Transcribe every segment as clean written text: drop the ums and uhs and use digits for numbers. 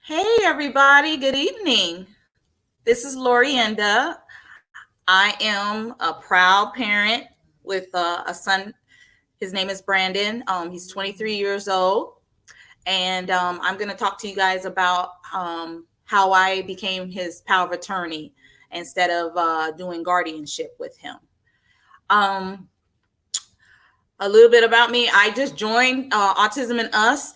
Hey, everybody. Good evening. This is Lorienda. I am a proud parent with a son. His name is Brandon. He's 23 years old. And I'm going to talk to you guys about how I became his power of attorney instead of doing guardianship with him. Um, a little bit about me. I just joined Autism and Us.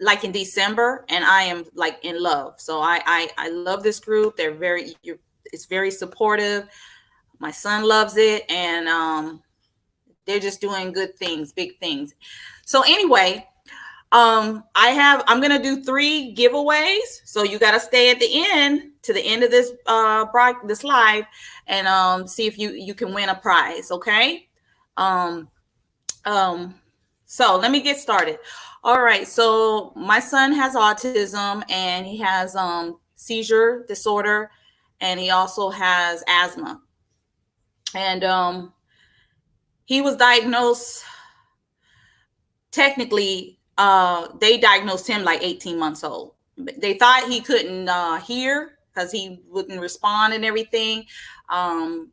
Like in December, and I am like in love. So I love this group. It's very supportive. My son loves it, and they're just doing good things, big things. So anyway, I'm gonna do 3 giveaways. So you got to stay at the end of this this live, and see if you can win a prize. Okay. Um, so let me get started. All right. So my son has autism and he has seizure disorder, and he also has asthma. And he was diagnosed, technically, they diagnosed him like 18 months old. They thought he couldn't hear because he wouldn't respond and everything. But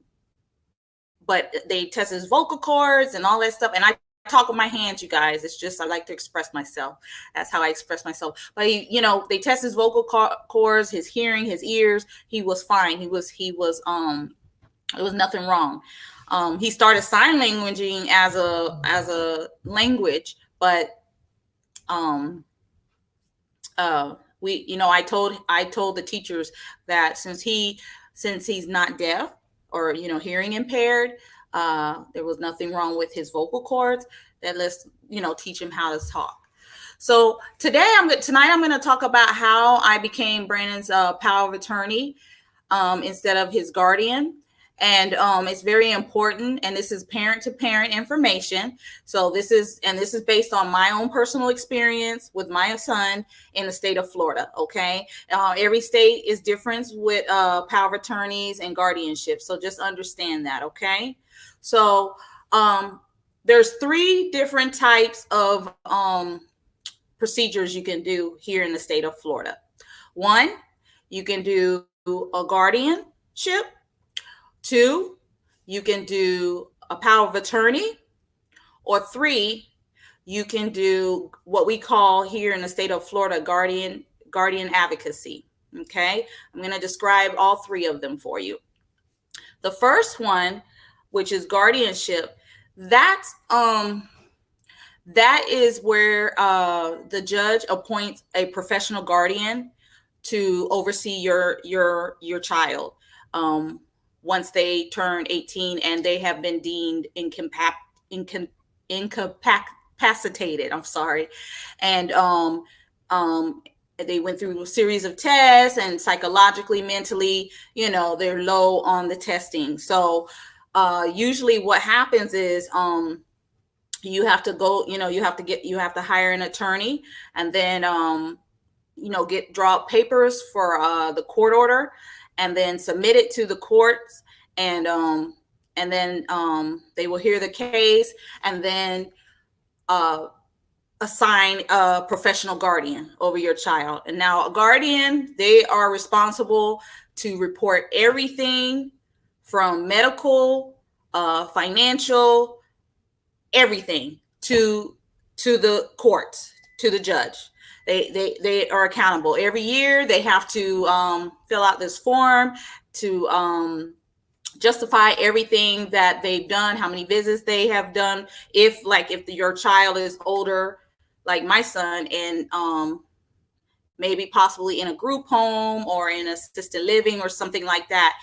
they tested his vocal cords and all that stuff. And I talk with my hands, you guys. It's just I like to express myself. That's how I express myself. But they test his vocal cords, his hearing, his ears. He was fine. It was nothing wrong. He started sign languaging as a language, but I told the teachers that since he's not deaf or hearing impaired, there was nothing wrong with his vocal cords. That let's teach him how to talk. So tonight I'm going to talk about how I became Brandon's power of attorney instead of his guardian. And it's very important, and this is parent-to-parent information. So this is based on my own personal experience with my son in the state of Florida. Okay, every state is different with power of attorneys and guardianship. So just understand that. Okay, so there's 3 different types of procedures you can do here in the state of Florida. 1, you can do a guardianship. 2, you can do a power of attorney. Or 3, you can do what we call here in the state of Florida guardian advocacy. Okay, I'm going to describe all 3 of them for you. The first one, which is guardianship, that is where the judge appoints a professional guardian to oversee your child. Once they turn 18 and they have been deemed incapacitated. I'm sorry. And they went through a series of tests, and psychologically, mentally, they're low on the testing. So usually what happens is you have to go, you have to hire an attorney, and then draw up papers for the court order, and then submit it to the courts, and then they will hear the case, and then assign a professional guardian over your child. And now a guardian, they are responsible to report everything from medical, financial, everything to the courts, to the judge. They are accountable. Every year they have to fill out this form to justify everything that they've done, how many visits they have done. If your child is older, like my son, and maybe possibly in a group home or in assisted living or something like that,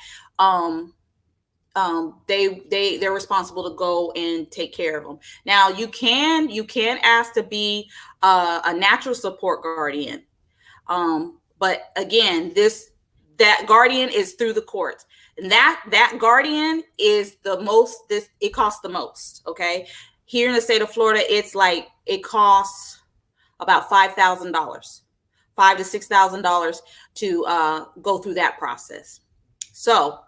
they're responsible to go and take care of them. Now you can ask to be a natural support guardian, but again, that guardian is through the courts, and that guardian is it costs the most. Okay, here in the state of Florida, it costs about $5,000, $5,000 to $6,000 to go through that process. So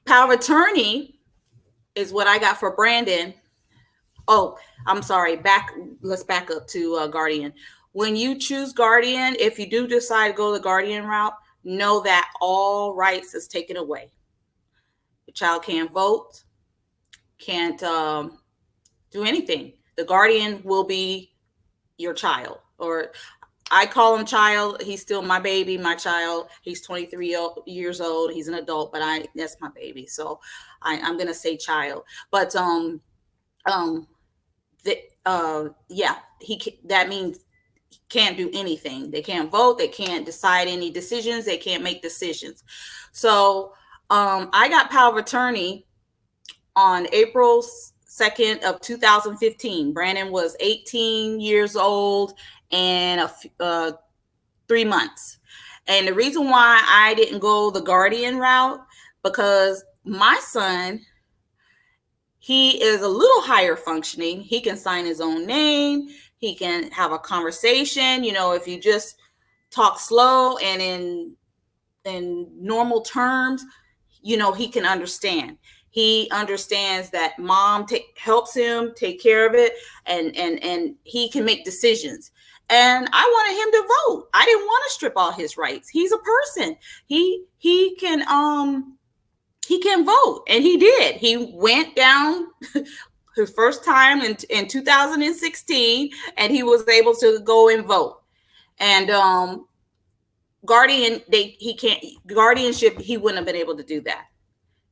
power of attorney is what I got for Brandon. Oh, I'm sorry. Let's back up to guardian. when you choose guardian, if you do decide to go the guardian route, know that all rights is taken away. The child can't vote, can't do anything. The guardian will be your child, or I call him child. He's still my baby, my child. He's 23 years old. He's an adult, but that's my baby. So I'm going to say child. But that means he can't do anything. They can't vote. They can't decide any decisions. They can't make decisions. So I got power of attorney on April 2nd of 2015. Brandon was 18 years old and 3 months. And the reason why I didn't go the guardian route, because my son, he is a little higher functioning. He can sign his own name. He can have a conversation. If you just talk slow and in normal terms, he can understand. He understands that mom helps him take care of it, and he can make decisions. And I wanted him to vote. I didn't want to strip all his rights. He's a person. He can vote, and he did. He went down his first time in 2016, and he was able to go and vote. And guardianship, he wouldn't have been able to do that.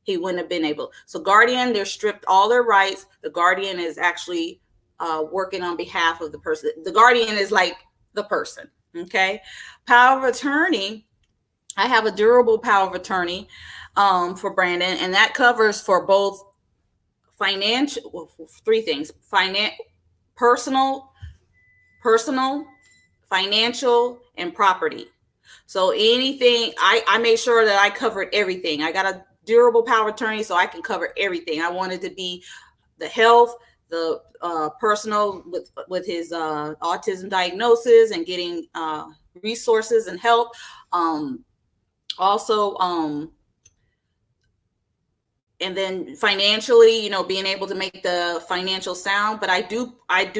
He wouldn't have been able. So guardian, they're stripped all their rights. The guardian is actually working on behalf of the person. The guardian is like the person. Okay. Power of attorney. I have a durable power of attorney for Brandon, and that covers for both financial, 3 things: personal, financial, and property. So anything, I made sure that I covered everything. I got a durable power of attorney so I can cover everything. I wanted to be the health, the personal with his autism diagnosis and getting resources and help. Also, and then financially, being able to make the financial sound. But I do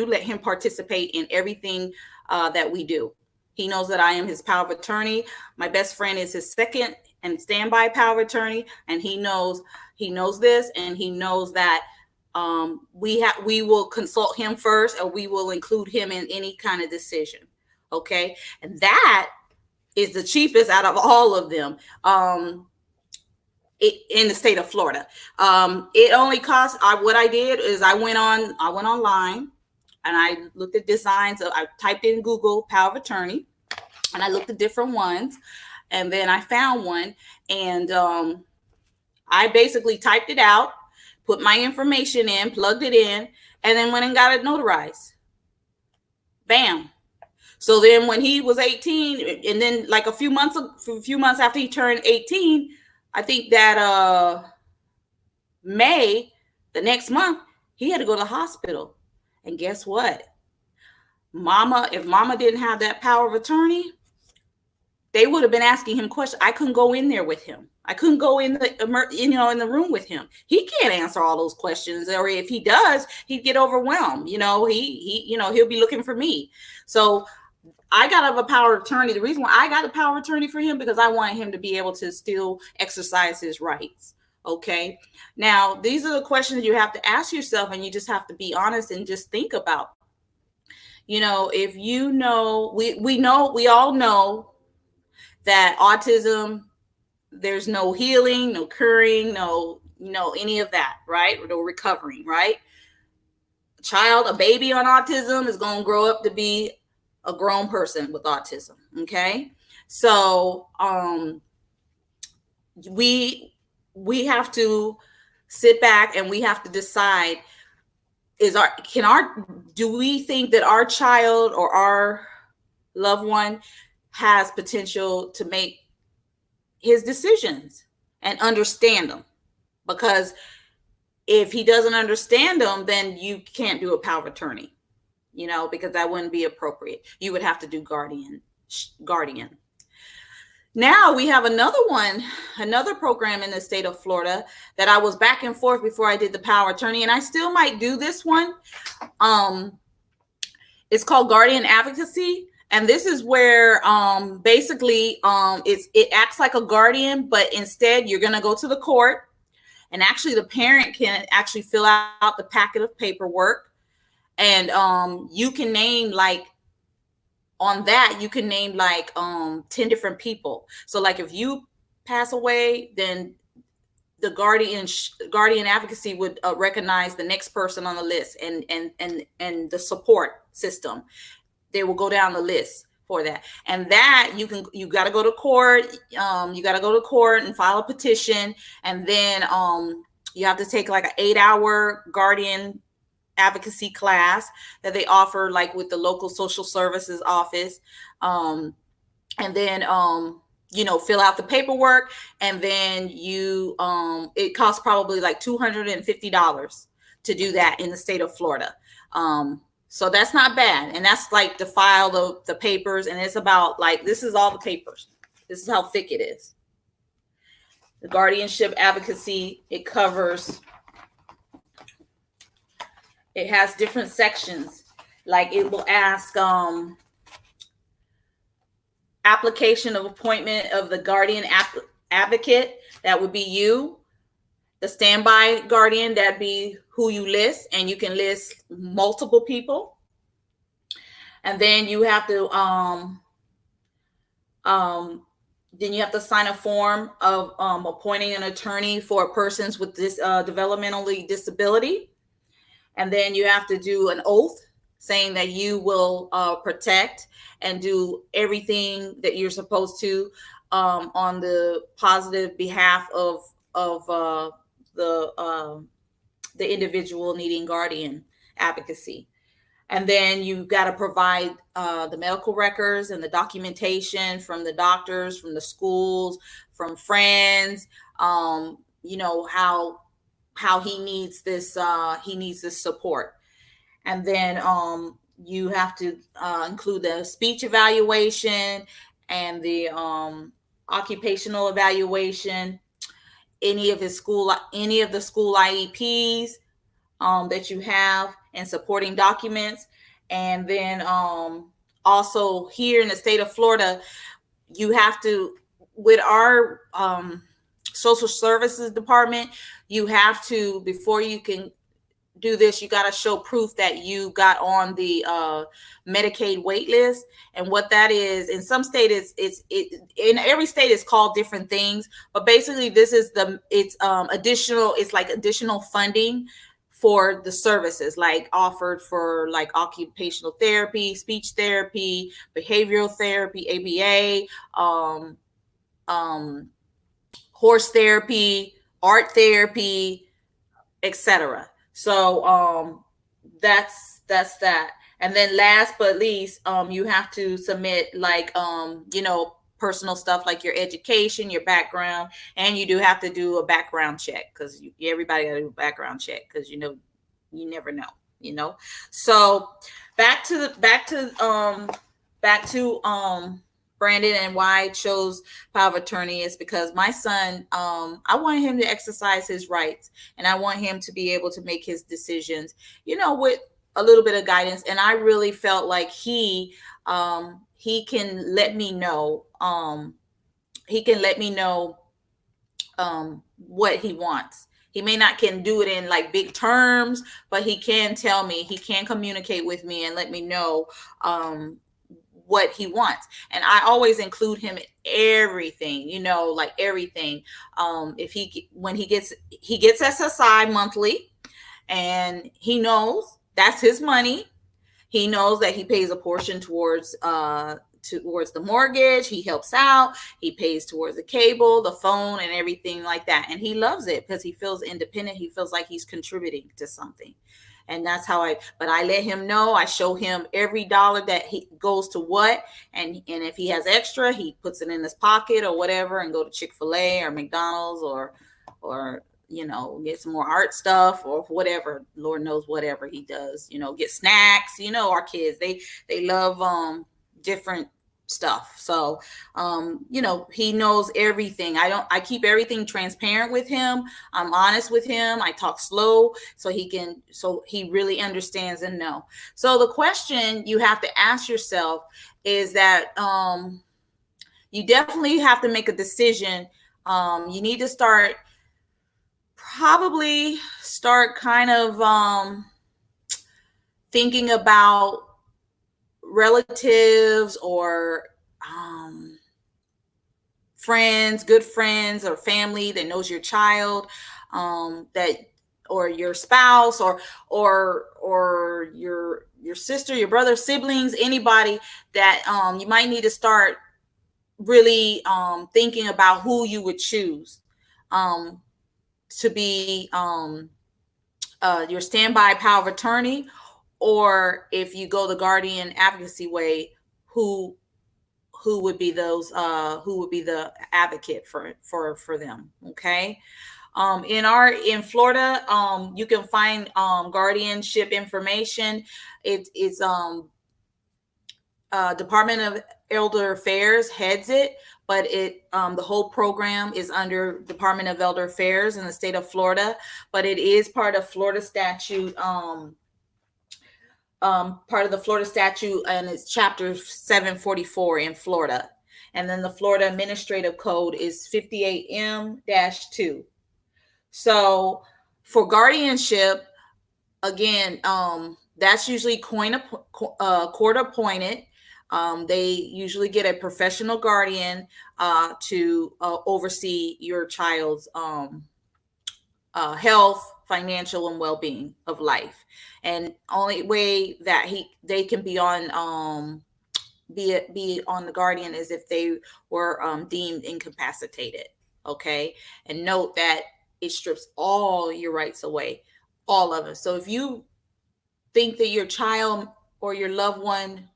let him participate in everything that we do. He knows that I am his power of attorney. My best friend is his second and standby power of attorney, and he knows this, and he knows that we will consult him first, or we will include him in any kind of decision. Okay, and that is the cheapest out of all of them. In the state of Florida, it only costs. What I did is I went online and I looked at designs. I typed in Google power of attorney, and I looked at different ones, and then I found one, and I basically typed it out, put my information in, plugged it in, and then went and got it notarized. Bam. So then when he was 18, and then like a few months after he turned 18, I think that May, the next month, he had to go to the hospital. And guess what? If mama didn't have that power of attorney, they would have been asking him questions. I couldn't go in there with him. I couldn't go in the room with him. He can't answer all those questions, or if he does, he'd get overwhelmed. He'll be looking for me. So I got a power of attorney. The reason why I got a power of attorney for him, because I wanted him to be able to still exercise his rights. Okay. Now, these are the questions you have to ask yourself, and you just have to be honest and just think about. If we all know that autism, there's no healing, no curing, no any of that, right? No recovering, right? A baby on autism is going to grow up to be a grown person with autism. Okay. So, we have to sit back and we have to decide, do we think that our child or our loved one has potential to make his decisions and understand them? Because if he doesn't understand them, then you can't do a power of attorney. Because that wouldn't be appropriate. You would have to do guardian. Now we have another program in the state of Florida that I was back and forth before I did the power of attorney, and I still might do this one. It's called Guardian Advocacy. And this is where basically it acts like a guardian, but instead you're going to go to the court, and actually the parent can actually fill out the packet of paperwork, and you can name like on that you can name like 10 different people. So like if you pass away, then the guardian advocacy would recognize the next person on the list, and the support system, they will go down the list for that. And that you got to go to court. You got to go to court and file a petition. And then you have to take like an 8-hour guardian advocacy class that they offer like with the local social services office. And then, fill out the paperwork. And then it costs probably like $250 to do that in the state of Florida. So that's not bad. And that's like to file the papers. And it's about like, this is all the papers. This is how thick it is. The guardianship advocacy, it has different sections. Like it will ask application of appointment of the guardian advocate. That would be you. The standby guardian, that'd be who you list, and you can list multiple people. And then you have to sign a form of appointing an attorney for persons with this developmental disability. And then you have to do an oath saying that you will protect and do everything that you're supposed to on the positive behalf of the individual needing guardian advocacy. And then you got to provide the medical records and the documentation from the doctors, from the schools, from friends, how he needs this support. And then you have to include the speech evaluation and the occupational evaluation, any of the school IEPs that you have, and supporting documents. And then also here in the state of Florida, you have to, with our social services department, you have to, before you can do this, you got to show proof that you got on the Medicaid wait list. And what that is, in some states, in every state it's called different things, but basically this is additional funding for the services like offered for like occupational therapy, speech therapy, behavioral therapy, ABA, horse therapy, art therapy, etc. So that's that. And then last but least, you have to submit like personal stuff like your education, your background, and you do have to do a background check, because everybody got to do a background check, because you never know. So back to Brandon, and why I chose power of attorney is because my son, I want him to exercise his rights, and I want him to be able to make his decisions, with a little bit of guidance. And I really felt like he can let me know, what he wants. He may not can do it in like big terms, but he can tell me, he can communicate with me and let me know what he wants. And I always include him in everything, like everything. When he gets SSI monthly, and he knows that's his money. He knows that he pays a portion towards the mortgage. He helps out. He pays towards the cable, the phone, and everything like that. And he loves it because he feels independent. He feels like he's contributing to something. And that's how I let him know. I show him every dollar that he goes to what. And if he has extra, he puts it in his pocket or whatever, and go to Chick-fil-A or McDonald's or get some more art stuff or whatever. Lord knows whatever he does, get snacks. Our kids, they love different stuff. So, he knows everything. I keep everything transparent with him. I'm honest with him. I talk slow so he really understands and know. So the question you have to ask yourself is that you definitely have to make a decision. You need to probably start kind of thinking about relatives or friends, good friends or family that knows your child, that or your spouse or your sister, your brother, siblings, anybody that you might need to start really thinking about who you would choose to be your standby power of attorney, or if you go the guardian advocacy way, who would be who would be the advocate for them. Okay. In Florida, you can find guardianship information. It's Department of Elder Affairs heads it, but the whole program is under Department of Elder Affairs in the state of Florida, but it is part of Florida statute, part of the Florida statute, and it's chapter 744 in Florida. And then the Florida Administrative Code is 58M-2. So for guardianship, again, that's usually court appointed. They usually get a professional guardian to oversee your child's health, financial, and well-being of life. And only way that they can be on be on the guardian is if they were deemed incapacitated. Okay, and note that it strips all your rights away, all of them. So if you think that your child or your loved one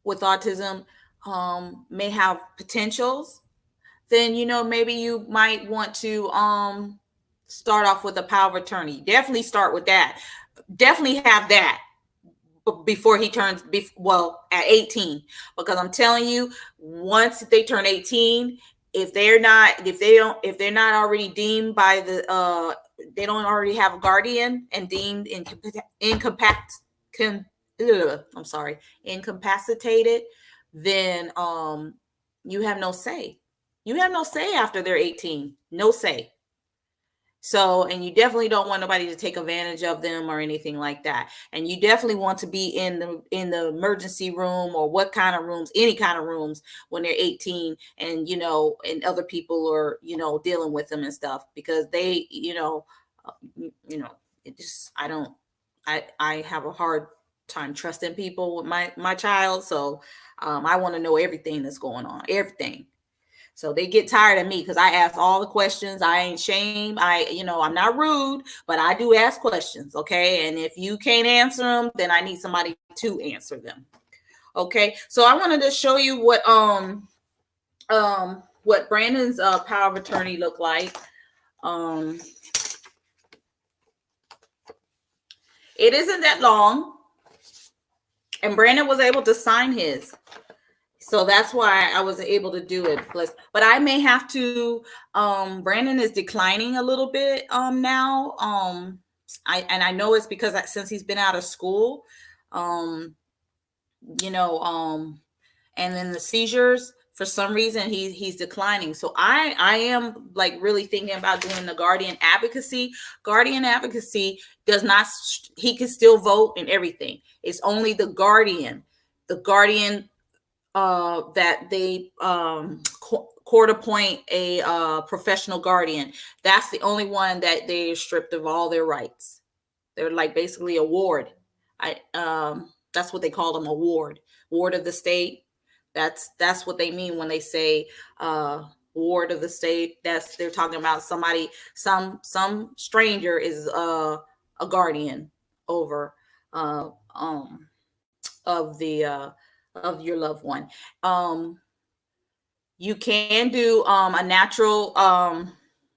with autism may have potentials, then maybe you might want to start off with a power of attorney. Definitely start with that. Definitely have that before he turns at 18, because I'm telling you, once they turn 18, if they're not already deemed by the they don't already have a guardian and deemed incapacitated, then you have no say. You have no say after they're 18. No say. So, and you definitely don't want nobody to take advantage of them or anything like that. And you definitely want to be in the emergency room, or what kind of rooms, any kind of rooms, when they're 18, and and other people are dealing with them and stuff, because they it just I have a hard time trusting people with my child. So I want to know everything that's going on, everything. So they get tired of me because I ask all the questions. I ain't shame. I'm not rude, but I do ask questions. Okay. And if you can't answer them, then I need somebody to answer them. Okay. So I wanted to show you what Brandon's power of attorney looked like. It isn't that long, and Brandon was able to sign his. So that's why I was able to do it. But I may have to, Brandon is declining a little bit now. I know it's because since he's been out of school, and then the seizures, for some reason he's declining. So I am like really thinking about doing the guardian advocacy. Guardian advocacy does not, he can still vote and everything. It's only the guardian that they court appoint a professional guardian. That's the only one that they're stripped of all their rights. They're like basically a ward. That's what they call them, a ward of the state. That's what they mean when they say ward of the state. They're talking about somebody, some stranger is a guardian over of your loved one. You can do a natural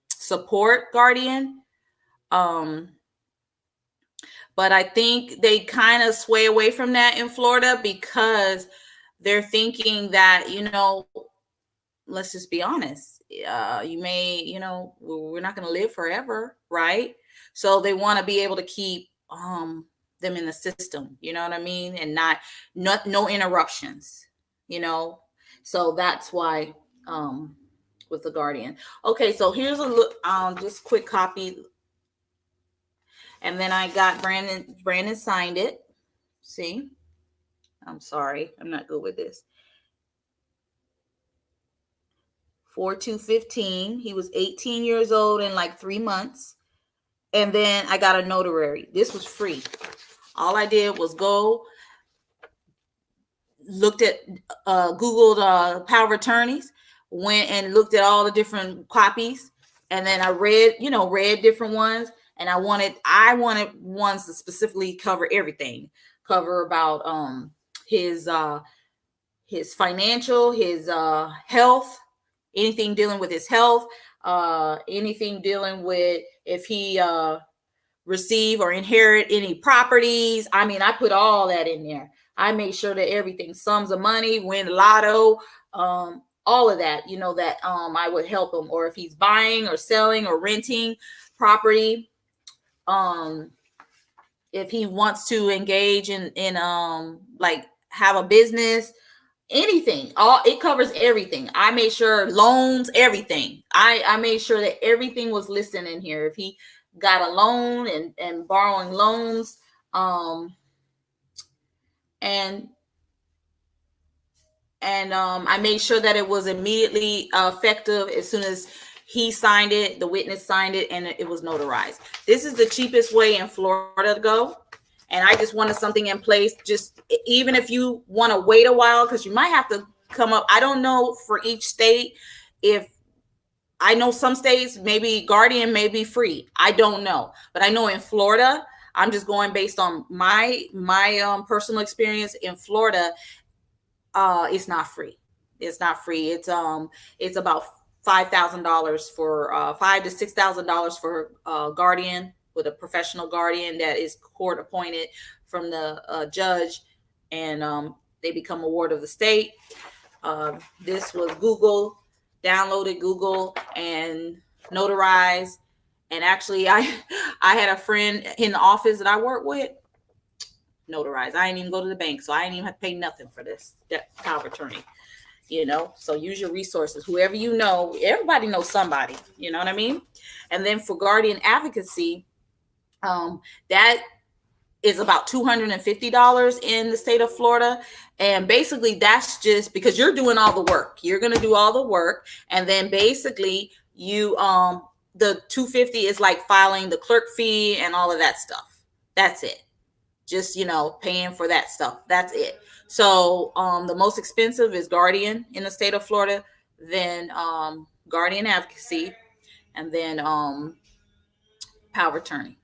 support guardian, but I think they kind of sway away from that in Florida because they're thinking that, let's just be honest, you may, we're not going to live forever, right? So they want to be able to keep them in the system, you know what I mean? And no interruptions, you know? So that's why, with the Guardian. Okay, so here's a look, just quick copy. And then I got Brandon signed it. See? I'm sorry, I'm not good with this. 4/2/15. He was 18 years old in like 3 months. And then I got a notary. This was free. All I did was go, looked at, Googled power of attorneys, went and looked at all the different copies, and then I read different ones. And I wanted ones that specifically cover everything, cover about his financial, his health, anything dealing with his health, anything dealing with if he receive or inherit any properties. I mean, I put all that in there. I made sure that everything, sums of money, win lotto, all of that, that I would help him. Or if he's buying or selling or renting property, if he wants to engage in like have a business, anything, it covers everything. I made sure loans, everything. I made sure that everything was listed in here. If he got a loan and borrowing loans, and I made sure that it was immediately effective as soon as he signed it, the witness signed it, and it was notarized. This is the cheapest way in Florida to go. And I just wanted something in place, just even if you want to wait a while, because you might have to come up. I don't know for each state. If I know some states, maybe Guardian may be free. I don't know. But I know in Florida, I'm just going based on my personal experience in Florida. It's not free. It's not free. It's about $5,000 for $5,000 to $6,000 for Guardian, with a professional guardian that is court appointed from the judge, and they become a ward of the state. This was downloaded Google and notarized. And actually, I had a friend in the office that I work with, notarized. I didn't even go to the bank, so I didn't even have to pay nothing for this power of attorney. So use your resources. Whoever you know, everybody knows somebody. You know what I mean? And then for guardian advocacy, that is about $250 in the state of Florida. And basically that's just because you're doing all the work. You're going to do all the work. And then basically you, the $250 is like filing the clerk fee and all of that stuff. That's it. Just, paying for that stuff. That's it. So, the most expensive is Guardian in the state of Florida, then, guardian advocacy, and then, power of attorney.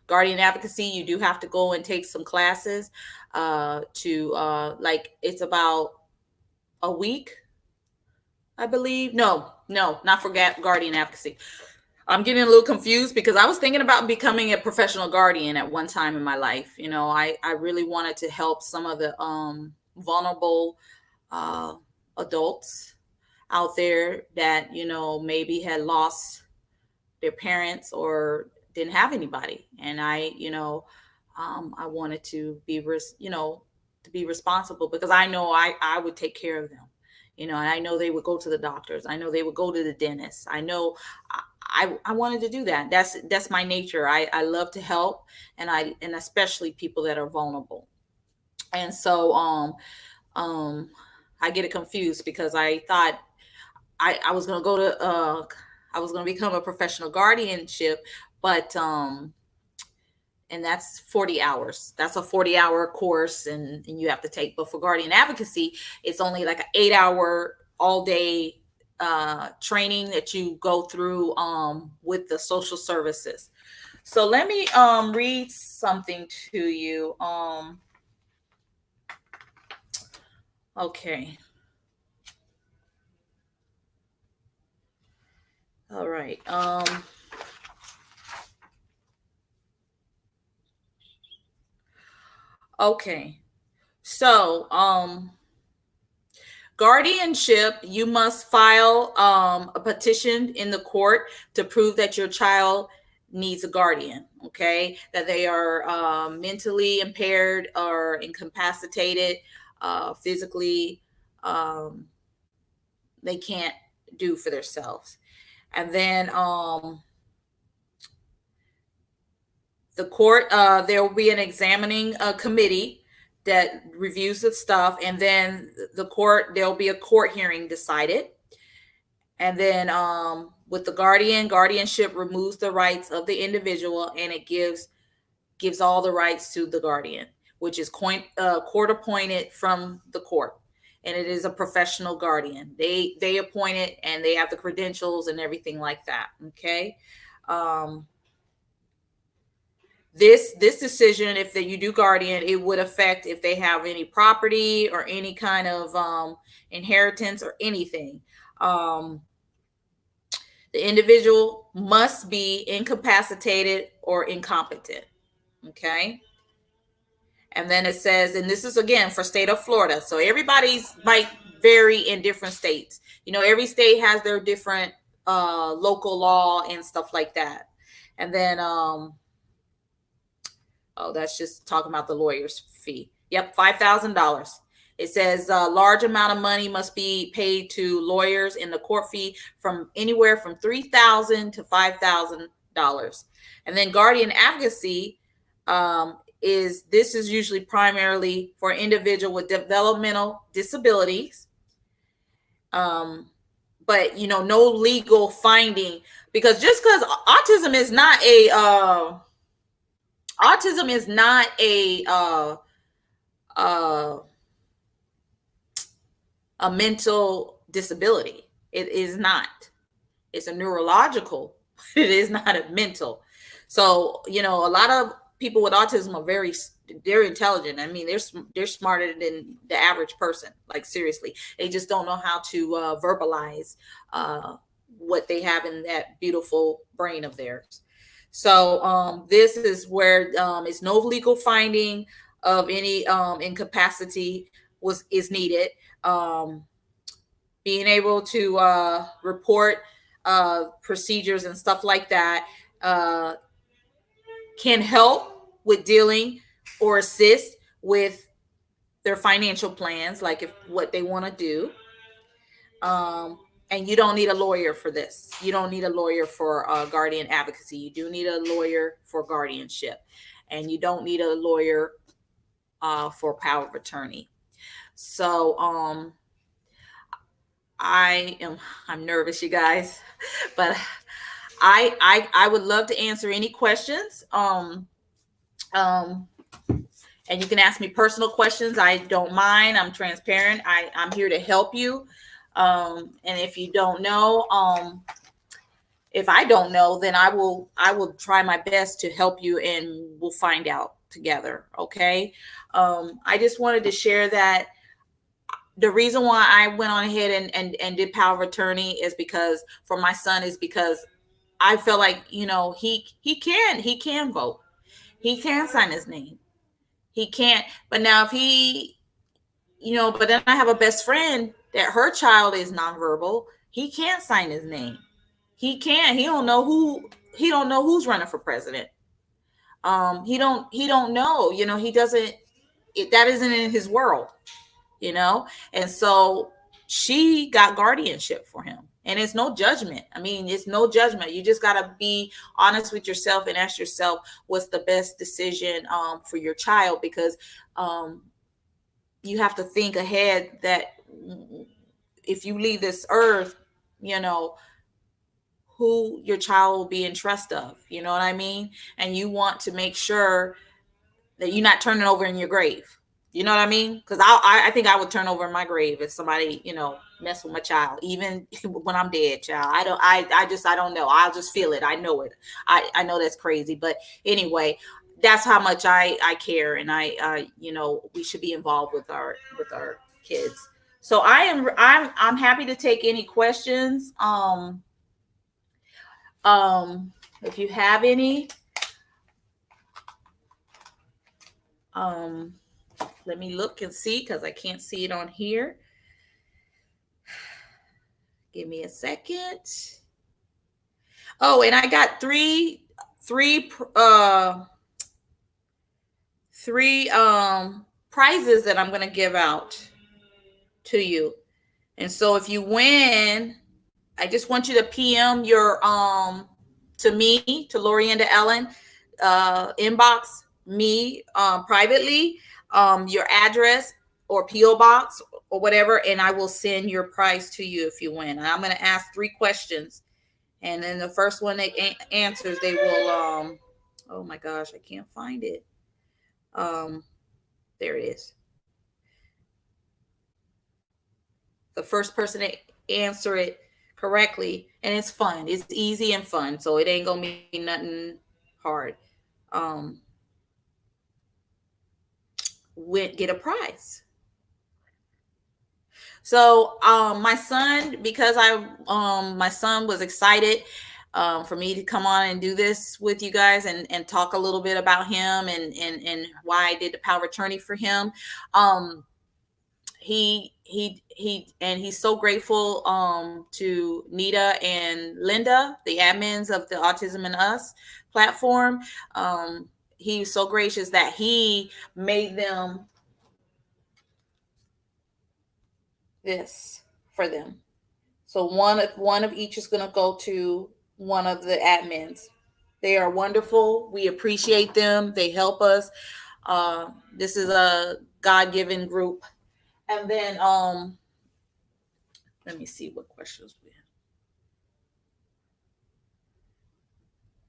Guardian advocacy, you do have to go and take some classes it's about a week, I believe. No, not for guardian advocacy. I'm getting a little confused because I was thinking about becoming a professional guardian at one time in my life. I really wanted to help some of the vulnerable adults out there that, maybe had lost their parents or didn't have anybody. And I wanted to be, responsible, because I know I would take care of them, and I know they would go to the doctors. I know they would go to the dentist. I know I wanted to do that. That's my nature. I love to help, and especially people that are vulnerable. And so, I get it confused because I thought I was going to go to, I was going to become a professional guardianship, but, and that's 40 hours. That's a 40-hour course and you have to take. But for guardian advocacy, it's only like an 8-hour all day training that you go through with the social services. So let me read something to you. Okay. All right. Okay. So, guardianship, you must file a petition in the court to prove that your child needs a guardian, okay, that they are mentally impaired or incapacitated, physically, they can't do for themselves. And then the court, there will be an examining committee that reviews the stuff, and then the court, there'll be a court hearing decided. And then with the guardianship removes the rights of the individual, and it gives all the rights to the guardian, which is court appointed from the court. And it is a professional guardian. They appoint it, and they have the credentials and everything like that. Okay. This decision, if you do guardian, it would affect if they have any property or any kind of inheritance or anything. The individual must be incapacitated or incompetent. Okay. And then it says, and this is again for state of Florida. So everybody's might vary in different states. You know, every state has their different local law and stuff like that. And then, oh, that's just talking about the lawyer's fee. Yep, $5,000. It says a large amount of money must be paid to lawyers in the court fee from anywhere from $3,000 to $5,000. And then guardian advocacy is usually primarily for an individual with developmental disabilities. But you know, no legal finding, because just because autism is not a mental disability. It is not. It's a neurological. It is not a mental. So, you know, a lot of people with autism are they're intelligent. I mean, they're smarter than the average person. Like, seriously, they just don't know how to verbalize what they have in that beautiful brain of theirs. So this is where it's no legal finding of any incapacity is needed. Being able to report procedures and stuff like that can help with dealing or assist with their financial plans, like if what they want to do. And you don't need a lawyer for this. You don't need a lawyer for guardian advocacy. You do need a lawyer for guardianship, and you don't need a lawyer for power of attorney. So I'm nervous, you guys, but I would love to answer any questions. And you can ask me personal questions. I don't mind. I'm transparent. I'm here to help you. And if you don't know, if I don't know, then I will try my best to help you, and we'll find out together. Okay. I just wanted to share that the reason why I went on ahead and did power of attorney is because for my son is because I feel like, you know, he can vote. He can sign his name. He can't. But now if he, you know, but then I have a best friend that her child is nonverbal. He can't sign his name. He can't. He don't know who's running for president. He don't know, you know, he doesn't, that isn't in his world, you know? And so she got guardianship for him, and it's no judgment. I mean, it's no judgment. You just got to be honest with yourself and ask yourself what's the best decision for your child, because you have to think ahead that if you leave this earth, you know, who your child will be in trust of, you know what I mean? And you want to make sure that you're not turning over in your grave. You know what I mean? Because I think I would turn over in my grave if somebody, you know, mess with my child, even when I'm dead, child. I don't know. I'll just feel it. I know it. I know that's crazy. But anyway, that's how much I care. And I you know, we should be involved with our kids. So I'm happy to take any questions. If you have any, let me look and see, because I can't see it on here. Give me a second. Oh, and I got 3 three prizes that I'm going to give out to you. And so if you win, I just want you to PM your to me, to Lori and to Ellen, inbox me privately your address or PO box or whatever, and I will send your prize to you if you win. And I'm going to ask 3 questions, and then the first one that answers, they will oh my gosh, I can't find it. There it is. The first person to answer it correctly, and it's fun. It's easy and fun, so it ain't gonna be nothing hard. Get a prize. So my son, because my son was excited for me to come on and do this with you guys and talk a little bit about him and why I did the power of attorney for him. He's so grateful to Nita and Linda, the admins of the Autism and Us platform. He's so gracious that he made them this for them. So one of each is going to go to one of the admins. They are wonderful. We appreciate them. They help us. This is a God-given group. And then let me see what questions we have.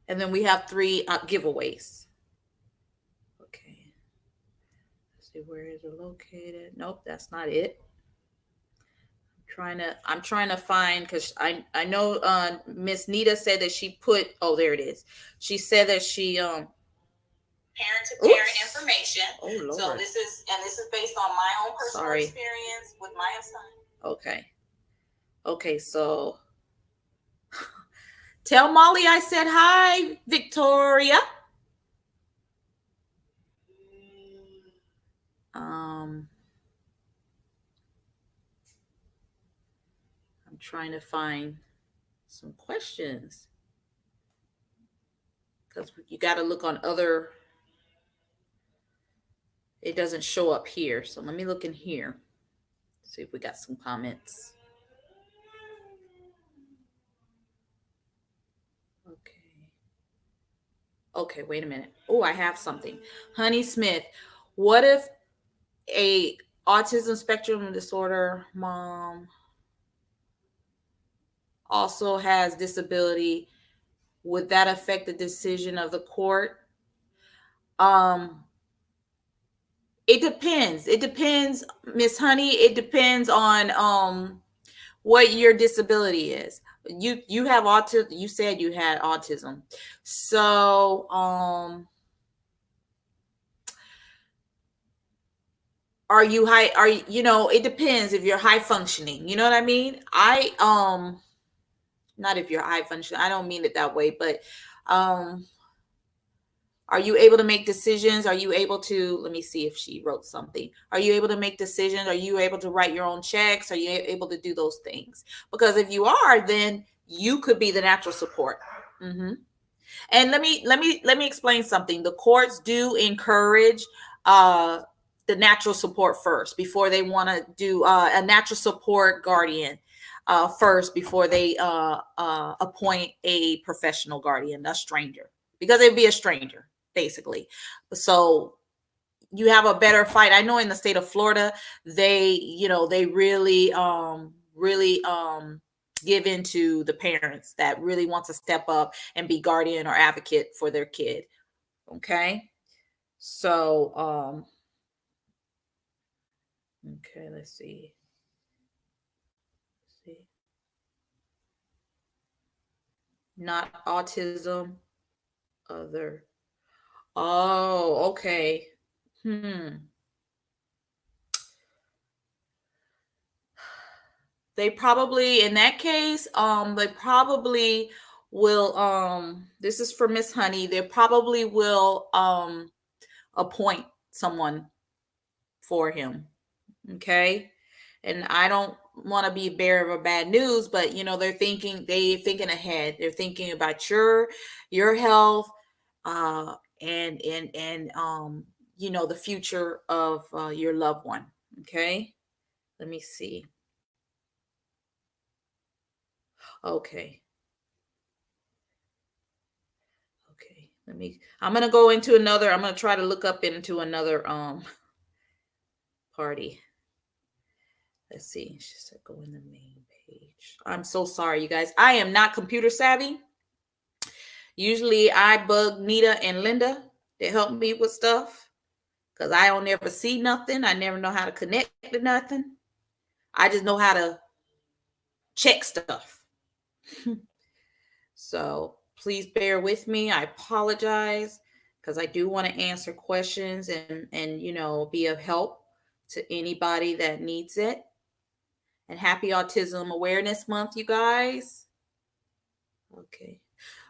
And then we have 3 giveaways. Okay. Let's see, where is it located? Nope, that's not it. I'm trying to find, because I know Miss Nita said that she put, oh, there it is. She said that she parent to parent information. Oh Lord. So this is based on my own personal experience with my son. Okay, so tell Molly I said hi, Victoria. I'm trying to find some questions, because you got to look on other. It doesn't show up here, so let me look in here. See if we got some comments. Okay, wait a minute. Oh, I have something. Honey Smith, what if a autism spectrum disorder mom also has disability? Would that affect the decision of the court? It depends, Miss Honey. It depends on what your disability is. You have autism. You said you had autism. So are you high? Are you, it depends if you're high functioning. You know what I mean? Not if you're high functioning. I don't mean it that way, but are you able to make decisions? Are you able to, let me see if she wrote something. Are you able to make decisions? Are you able to write your own checks? Are you able to do those things? Because if you are, then you could be the natural support. Mm-hmm. And let me explain something. The courts do encourage the natural support first before they want to do a natural support guardian first before they appoint a professional guardian, a stranger, because it'd be a stranger basically. So you have a better fight. I know in the state of Florida, they really give into the parents that really want to step up and be guardian or advocate for their kid. Okay. So, okay, let's see. Not autism, other. Oh, okay. They probably, in that case, they probably will, this is for Miss Honey, they probably will appoint someone for him. Okay. And I don't want to be a bearer of bad news, but they're thinking ahead. They're thinking about your health, and the future of your loved one. Okay, let me see. Okay. I'm gonna go into another. I'm gonna try to look up into another party. Let's see. She said go in the main page. I'm so sorry, you guys. I am not computer savvy. Usually I bug Nita and Linda to help me with stuff because I don't ever see nothing. I never know how to connect to nothing. I just know how to check stuff. So please bear with me. I apologize because I do want to answer questions and be of help to anybody that needs it. And happy Autism Awareness Month, you guys.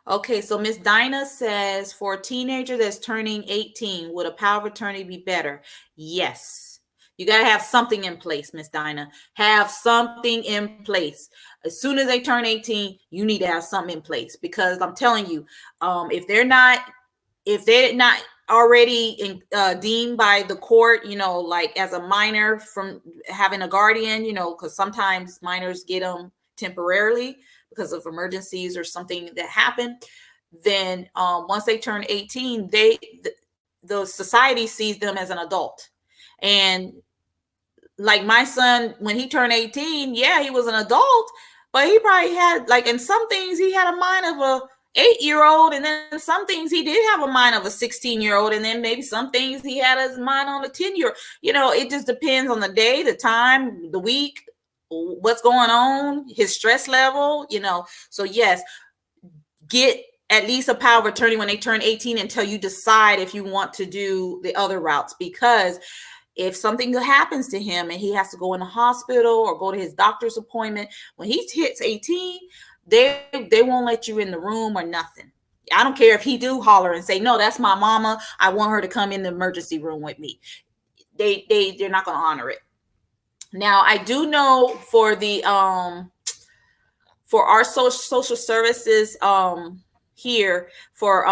Okay, so Miss Dinah says, for a teenager that's turning 18, would a power of attorney be better? Yes. You got to have something in place, Miss Dinah. Have something in place. As soon as they turn 18, you need to have something in place, because I'm telling you, if they're not already deemed by the court, like as a minor from having a guardian, because sometimes minors get them temporarily because of emergencies or something that happened, then once they turn 18, the society sees them as an adult. And like my son, when he turned 18, yeah, he was an adult, but he probably had, like, in some things he had a mind of a 8-year-old, and then some things he did have a mind of a 16-year-old, and then maybe some things he had his mind on a 10-year. It just depends on the day, the time, the week, what's going on, his stress level. So yes, get at least a power of attorney when they turn 18 until you decide if you want to do the other routes, because if something happens to him and he has to go in the hospital or go to his doctor's appointment, when he hits 18, they won't let you in the room or nothing. I don't care if he do holler and say, no, that's my mama, I want her to come in the emergency room with me. They're not going to honor it. Now, I do know for the for our social services here for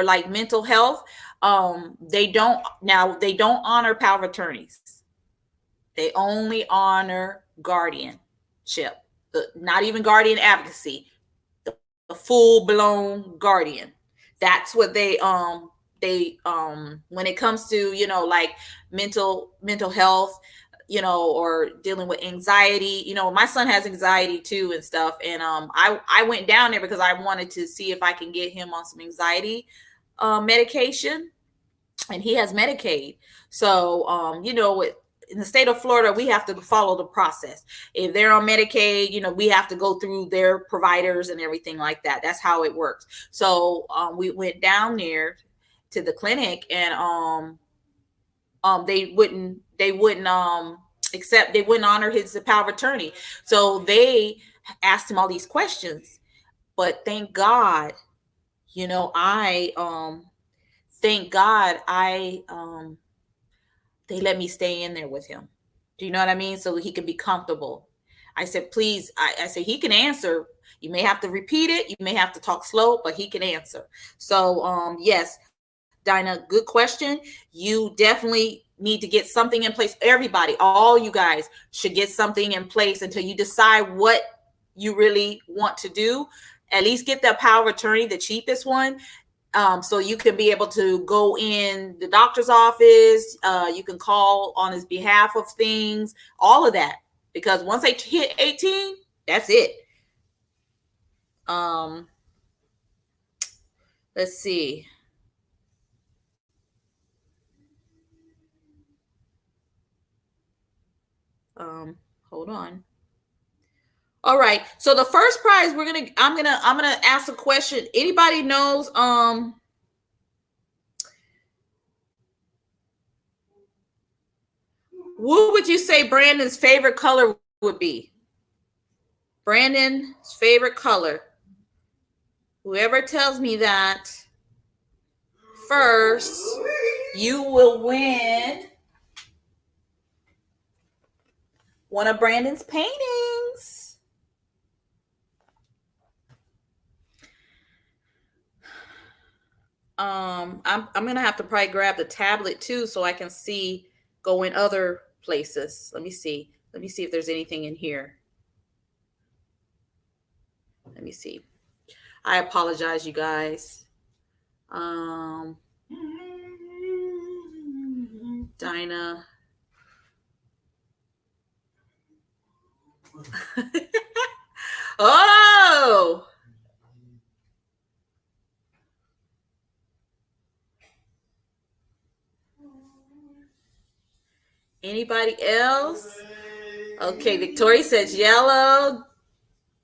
like mental health, they don't honor power of attorneys. They only honor guardianship, not even guardian advocacy, the full-blown guardian. That's what they when it comes to like mental health, or dealing with anxiety. My son has anxiety too and stuff. And I went down there because I wanted to see if I can get him on some anxiety medication, and he has Medicaid. So, in the state of Florida, we have to follow the process. If they're on Medicaid, we have to go through their providers and everything like that. That's how it works. So we went down there to the clinic, and they wouldn't accept, they wouldn't honor his power of attorney. So they asked him all these questions. But thank God, thank God they let me stay in there with him. Do you know what I mean? So he could be comfortable. I said, please, I said, he can answer. You may have to repeat it. You may have to talk slow, but he can answer. So, yes, Dinah, good question. You definitely need to get something in place. Everybody, all you guys should get something in place until you decide what you really want to do. At least get the power of attorney, the cheapest one. So you can be able to go in the doctor's office. You can call on his behalf of things, all of that. Because once they hit 18, that's it. Let's see. Hold on. All right. So the first prize, I'm gonna ask a question. Anybody knows what would you say Brandon's favorite color would be? Brandon's favorite color. Whoever tells me that first, you will win one of Brandon's paintings. I'm gonna have to probably grab the tablet too so I can go in other places. Let me see if there's anything in here. Let me see. I apologize, you guys. Dinah. Oh, anybody else? Okay, Victoria says yellow.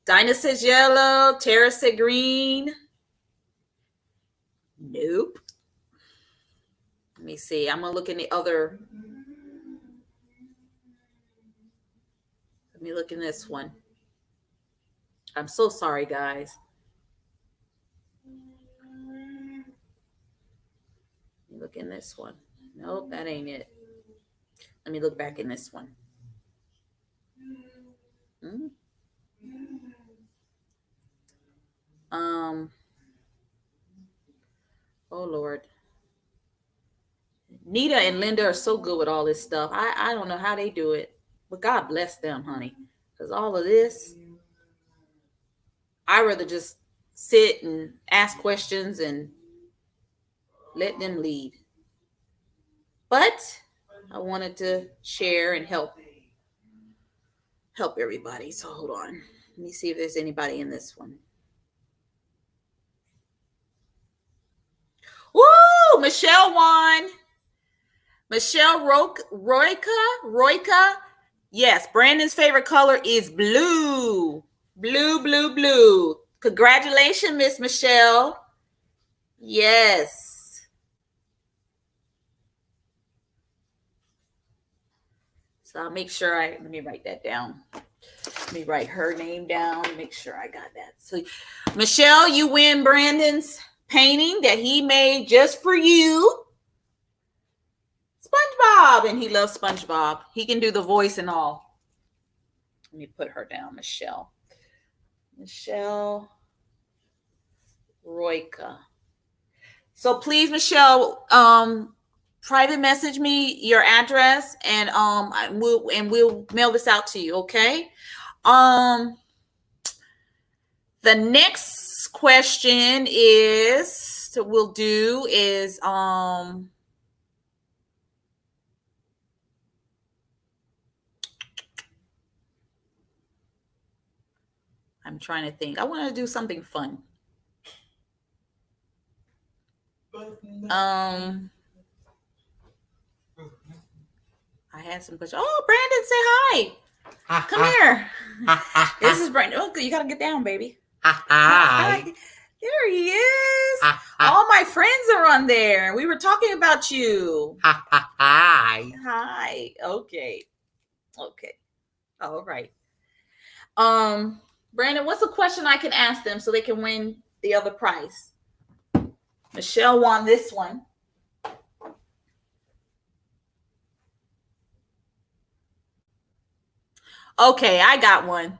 Dinah says yellow. Tara said green. Nope. Let me see. I'm gonna look in the other. Let me look in this one. I'm so sorry, guys. Let me look in this one. Nope, that ain't it. Let me look back in this one. Oh Lord. Nita and Linda are so good with all this stuff. I don't know how they do it, but God bless them, honey. Because all of this, I rather just sit and ask questions and let them lead. But I wanted to share and help everybody. So hold on. Let me see if there's anybody in this one. Woo! Michelle won. Michelle Royka. Yes, Brandon's favorite color is blue. Blue. Congratulations, Miss Michelle. Yes. So I'll make sure let me write that down. Let me write her name down. Make sure I got that. So Michelle, you win Brandon's painting that he made just for you. SpongeBob, and he loves SpongeBob. He can do the voice and all. Let me put her down, Michelle Royka. So please, Michelle, private message me your address, and we'll mail this out to you. Okay. The next question we'll do is I'm trying to think. I want to do something fun. I had some questions. Oh, Brandon, say hi. Come here. This is Brandon. Oh, you got to get down, baby. Hi. There he is. All my friends are on there. We were talking about you. Hi. Okay. All right. Brandon, what's a question I can ask them so they can win the other prize? Michelle won this one. Okay, I got one.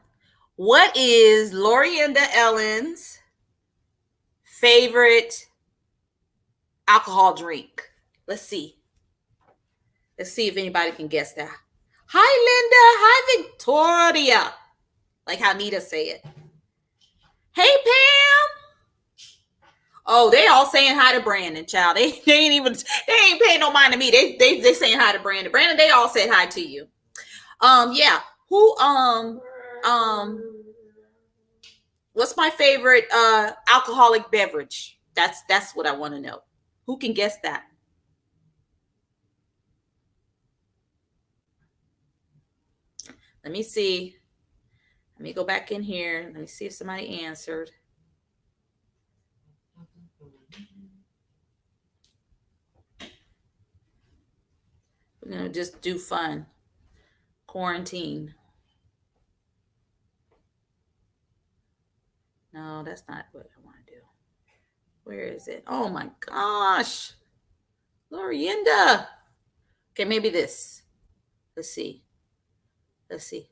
What is Lorienda Ellen's favorite alcohol drink? Let's see if anybody can guess that. Hi, Linda. Hi, Victoria. Like how Nita say it. Hey, Pam. Oh, they all saying hi to Brandon, child. They ain't paying no mind to me. They saying hi to Brandon. Brandon, they all said hi to you. Yeah. Who what's my favorite alcoholic beverage? That's what I want to know. Who can guess that? Let me see. Let me go back in here. Let me see if somebody answered. We're going to just do fun. Quarantine. No, that's not what I want to do. Where is it? Oh my gosh. Lorienda. Okay, maybe this. Let's see. Let's see.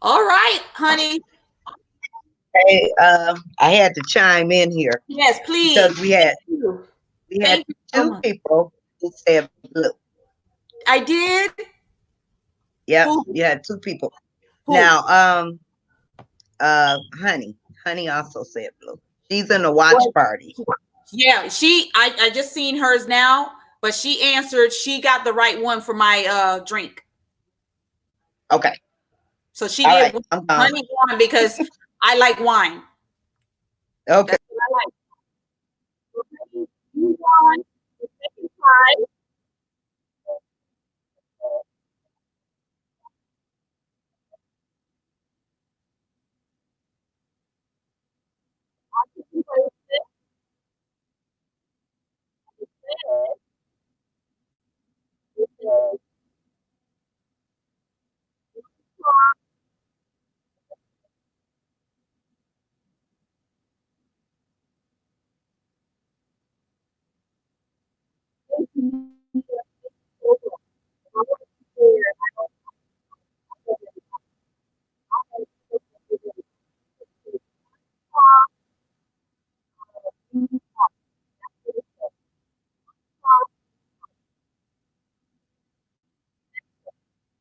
All right, honey. Hey, I had to chime in here Yes, please. because we had Thank you. we had Thank you so two much. people who said blue. I did. Yep, Who? you had two people. Who? Now, Honey, Honey also said blue. She's in the watch What? party. Yeah, I just seen hers now, but she answered. She got the right one for my drink. Okay, So she all did right, I'm gone. honey wine because I like wine. Okay, That's what I like. Okay, you won the second prize.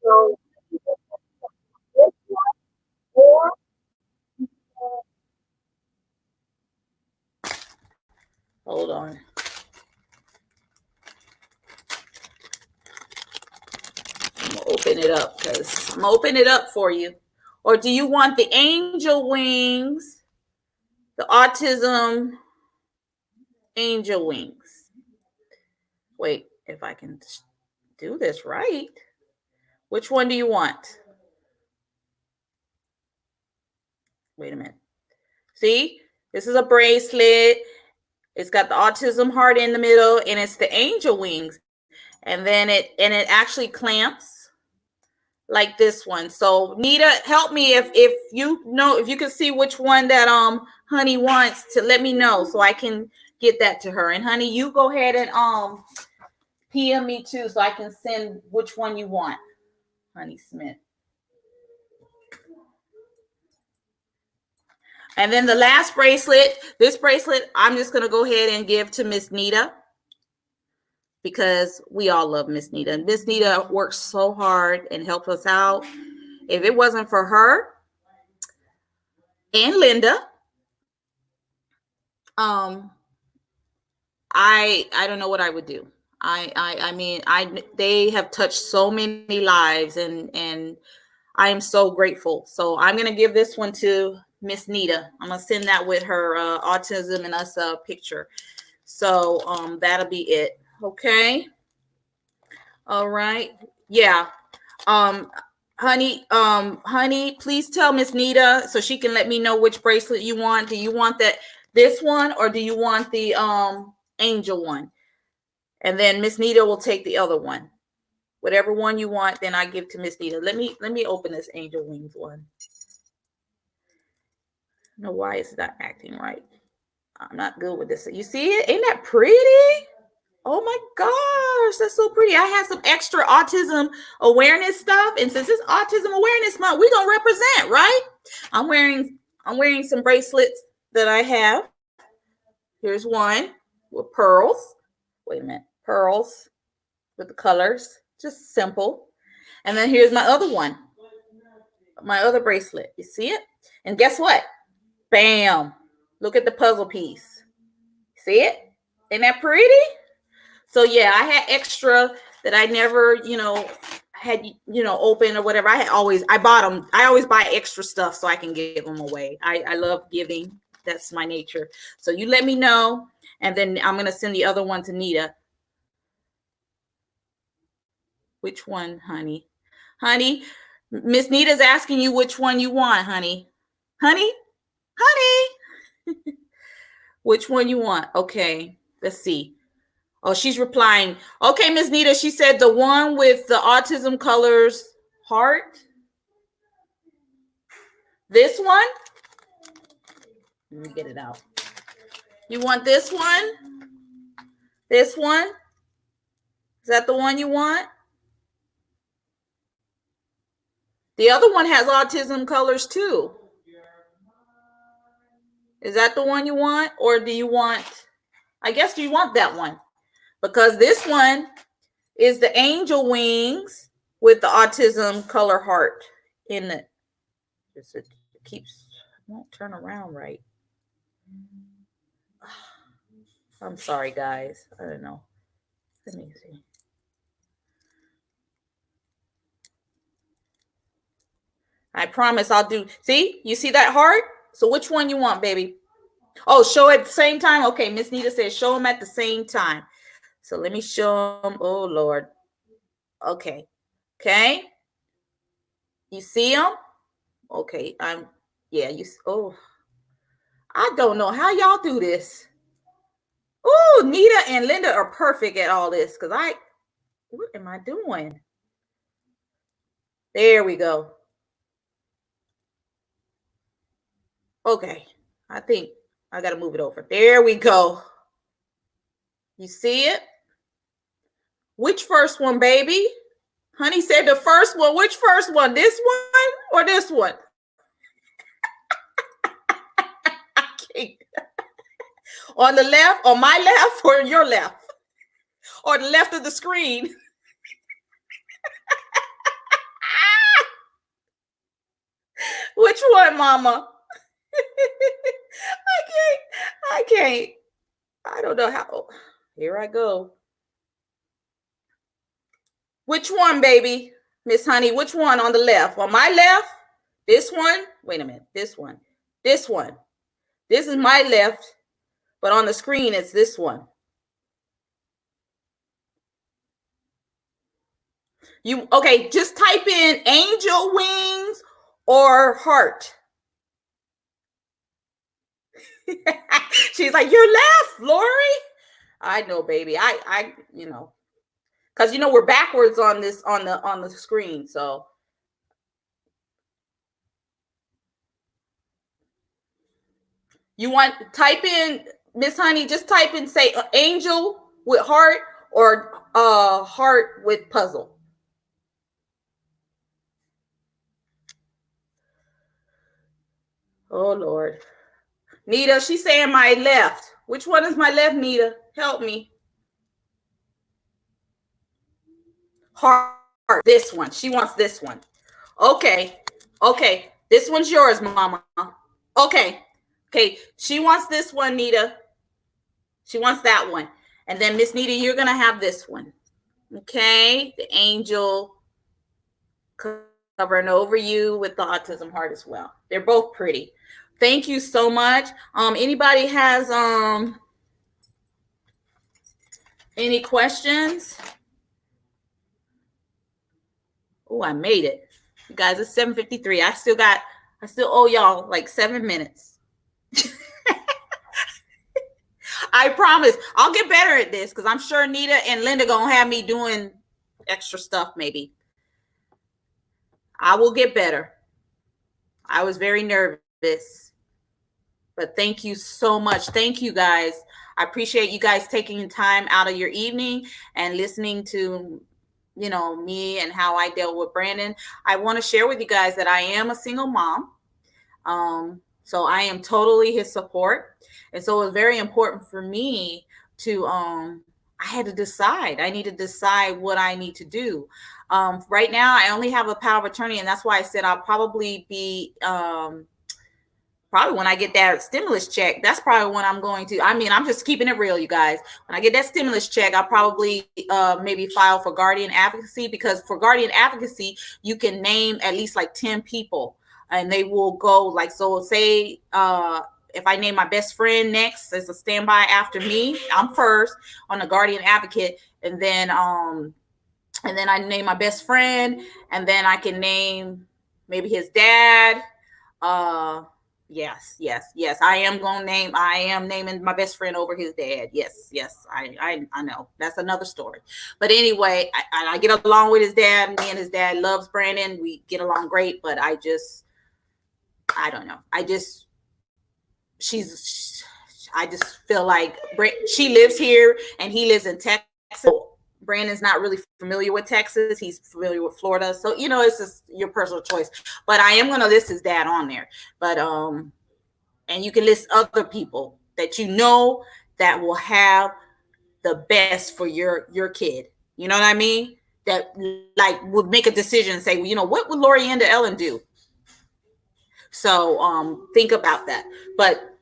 So, hold on. I'm gonna open it up because I'm gonna open it up for you. Or do you want the angel wings, the autism angel wings? Wait, if I can do this right. Which one do you want? Wait a minute. See, this is a bracelet. It's got the autism heart in the middle, and it's the angel wings, and then it actually clamps like this one. So Nita, help me if you know, if you can see which one that honey wants, to let me know so I can get that to her. And honey, you go ahead and PM me too so I can send which one you want, honey Smith. And then the last bracelet, this bracelet, I'm just gonna go ahead and give to Miss Nita because we all love Miss Nita. Miss Nita works so hard and helps us out. If it wasn't for her and Linda, um, I don't know what I would do. I mean, they have touched so many lives, and I am so grateful. So I'm gonna give this one to Miss Nita. I'm gonna send that with her Autism and Us picture. So that'll be it. Okay. All right. Yeah. Um, honey, please tell Miss Nita so she can let me know which bracelet you want. Do you want this one, or do you want the angel one? And then Miss Nita will take the other one. Whatever one you want, then I give to Miss Nita. Let me open this angel wings one. I don't know why it's not acting right. I'm not good with this. You see it? Ain't that pretty? Oh my gosh, that's so pretty. I have some extra autism awareness stuff. And since it's autism awareness month, we're gonna represent, right? I'm wearing I'm wearing some bracelets that I have. Here's one with pearls. Wait a minute. Pearls with the colors. Just simple. And then here's my other one. My other bracelet. You see it? And guess what? Bam. Look at the puzzle piece. See it? Ain't that pretty? So yeah, I had extra that I never, had open or whatever. I bought them. I always buy extra stuff so I can give them away. I love giving. That's my nature. So you let me know, and then I'm gonna send the other one to Nita. Which one, honey? Honey, Miss Nita's asking you which one you want, honey. Honey, honey, which one you want? Okay, let's see. Oh, she's replying. Okay, Miss Nita, she said the one with the autism colors heart. This one? Let me get it out. You want this one? This one? Is that the one you want? The other one has autism colors too. Is that the one you want? Or do you want, I guess you want that one. Because this one is the angel wings with the autism color heart in it. It keeps, won't turn around right. I'm sorry, guys. I don't know. Let me see. I promise I'll do. See, you see that heart? So which one you want, baby? Oh, show at the same time. Okay, Miss Nita says show them at the same time. So let me show them. Oh Lord. Okay. Okay. You see them? Okay. Yeah. Oh, I don't know how y'all do this. Oh, Nita and Linda are perfect at all this because what am I doing? There we go. Okay. I think I got to move it over. There we go. You see it? Which first one, baby? Honey said the first one. Which first one? This one or this one? I can't. On the left, on my left, or your left? Or the left of the screen? Which one, mama? I can't. I don't know how. Here I go. Which one, baby? Miss Honey, which one on the left? On my left? This one? Wait a minute. This one. This one. This is my left, but on the screen, it's this one. Okay, just type in angel wings or heart. She's like, you're left, Lori. I know, baby. I because we're backwards on this on the screen. So you want type in, Miss Honey, just type in, say angel with heart or heart with puzzle. Oh Lord. Nita, she's saying my left. Which one is my left, Nita? Help me. Heart. This one. She wants this one. Okay. Okay. This one's yours, mama. Okay. Okay. She wants this one, Nita. She wants that one. And then Miss Nita, you're going to have this one. Okay. The angel covering over you with the autism heart as well. They're both pretty. Thank you so much. Anybody has any questions? Oh, I made it. You guys, it's 7:53. I still owe y'all like 7 minutes. I promise I'll get better at this because I'm sure Nita and Linda gonna have me doing extra stuff maybe. I will get better. I was very nervous, but thank you so much. Thank you guys. I appreciate you guys taking time out of your evening and listening to me and how I dealt with Brandon. I want to share with you guys that I am a single mom. So I am totally his support. And so it was very important for me to, I had to decide. I need to decide what I need to do. Right now, I only have a power of attorney. And that's why I said I'll probably be, probably when I get that stimulus check, that's probably when I'm going to, I'm just keeping it real, you guys. When I get that stimulus check, I'll probably maybe file for guardian advocacy, because for guardian advocacy, you can name at least like 10 people and they will go like, so say if I name my best friend next as a standby after me, I'm first on the guardian advocate. And then I name my best friend, and then I can name maybe his dad. Yes. I am naming my best friend over his dad. Yes. I know that's another story. But anyway, I get along with his dad. Me and his dad loves Brandon. We get along great, but I don't know. I just feel like she lives here and he lives in Texas. Brandon's not really familiar with Texas. He's familiar with Florida. So, it's just your personal choice. But I am going to list his dad on there. But, and you can list other people that that will have the best for your kid. You know what I mean? That like would make a decision and say, well, what would Lori and Ellen do? So think about that. But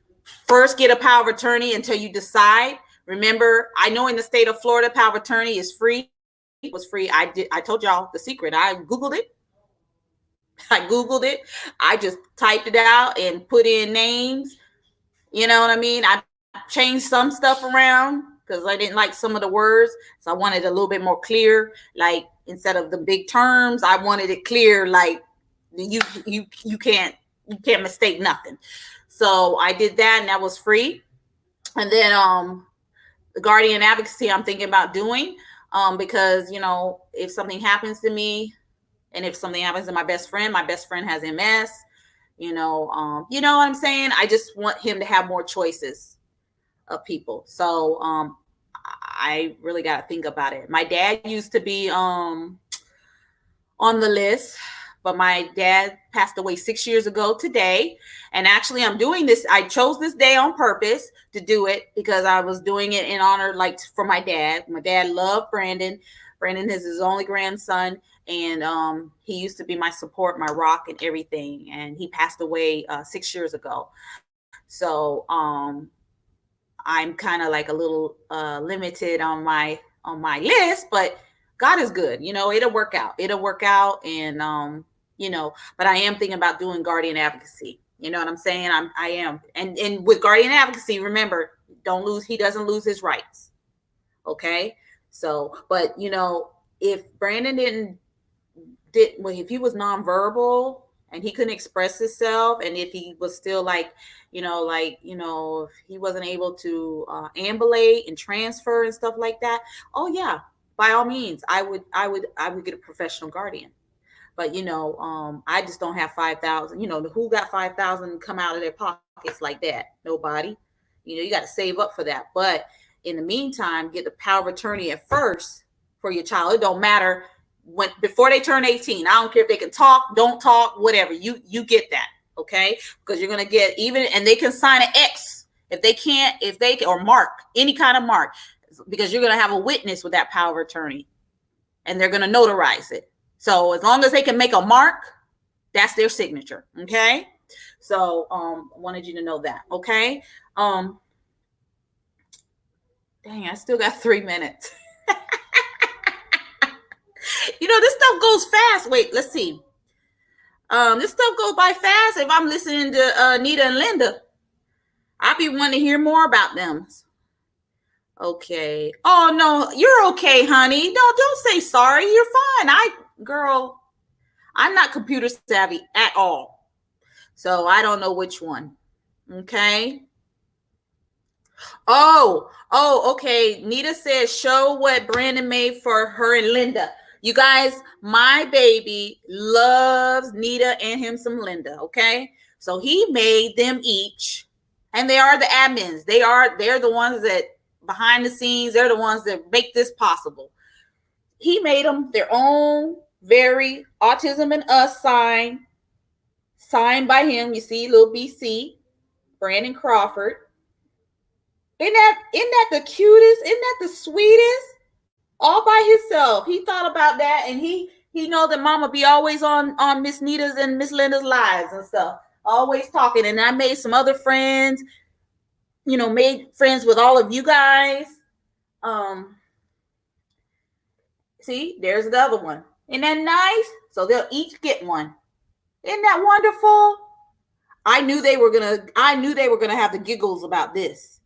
first, get a power of attorney until you decide. Remember, I know in the state of Florida, power of attorney is free. It was free. I told y'all the secret. I Googled it. I just typed it out and put in names. You know what I mean? I changed some stuff around because I didn't like some of the words. So I wanted a little bit more clear. Like instead of the big terms, I wanted it clear. Like you can't mistake nothing. So I did that, and that was free. And then the guardian advocacy I'm thinking about doing because if something happens to me, and if something happens to my best friend has MS. You know what I'm saying? I just want him to have more choices of people. So I really got to think about it. My dad used to be on the list, but my dad passed away 6 years ago today. And actually, I'm doing this. I chose this day on purpose to do it because I was doing it in honor, like for my dad. My dad loved Brandon. Brandon is his only grandson. And he used to be my support, my rock, and everything. And he passed away 6 years ago. So I'm kind of like a little limited on my list, but God is good. It'll work out. And but I am thinking about doing guardian advocacy. You know what I'm saying? I am. And with guardian advocacy, remember, he doesn't lose his rights. Okay. So, but if Brandon if he was nonverbal and he couldn't express himself, and if he was still if he wasn't able to ambulate and transfer and stuff like that, oh yeah, by all means, I would get a professional guardian. But I just don't have 5,000. Who got 5,000 come out of their pockets like that? Nobody. You got to save up for that. But in the meantime, get the power of attorney at first for your child. It don't matter before they turn 18. I don't care if they can talk, don't talk, whatever. You get that, okay? Because you're gonna get and they can sign an X if they can't, or mark, any kind of mark, because you're gonna have a witness with that power of attorney, and they're gonna notarize it. So as long as they can make a mark, that's their signature, okay? So I wanted you to know that, okay? Dang, I still got 3 minutes. This stuff goes fast. Wait, let's see. This stuff goes by fast. If I'm listening to Nita and Linda, I'll be wanting to hear more about them. Okay. Oh no, you're okay, honey. No, don't say sorry. You're fine. Girl, I'm not computer savvy at all. So I don't know which one. Okay. Oh, okay. Nita says, show what Brandon made for her and Linda. You guys, my baby loves Nita and him some Linda, okay? So he made them each, and they are the admins. They're the ones that behind the scenes, they're the ones that make this possible. He made them their own very Autism and Us sign, signed by him. You see, little BC, Brandon Crawford. Isn't that the cutest? Isn't that the sweetest? All by himself. He thought about that, and he know that Mama be always on Miss Nita's and Miss Linda's lives and stuff, always talking. And I made some other friends, made friends with all of you guys. See, there's the other one. Isn't that nice? So they'll each get one. Isn't that wonderful? I knew they were gonna have the giggles about this.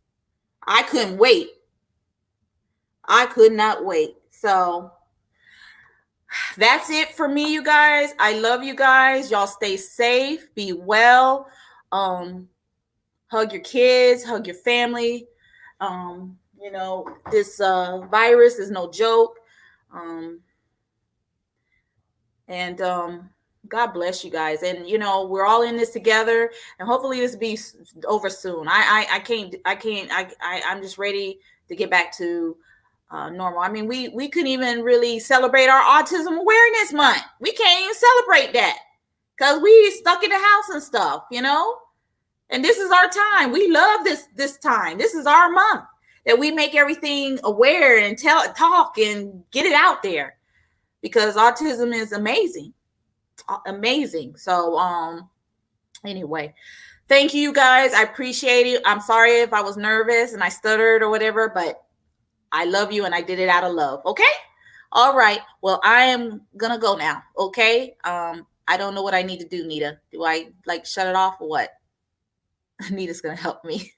I couldn't wait. I could not wait. So that's it for me, you guys. I love you guys. Y'all stay safe. Be well. Hug your kids. Hug your family. This virus is no joke. God bless you guys. And we're all in this together. And hopefully this be over soon. I'm just ready to get back to normal. I mean, we couldn't even really celebrate our Autism Awareness Month. We can't even celebrate that because we stuck in the house and stuff, you know. And this is our time. We love this time. This is our month that we make everything aware and talk and get it out there, because autism is amazing. So anyway, thank you guys. I appreciate it. I'm sorry if I was nervous and I stuttered or whatever, but I love you and I did it out of love. Okay? All right. Well, I am gonna go now. Okay. I don't know what I need to do, Nita. Do I like shut it off or what? Nita's gonna help me.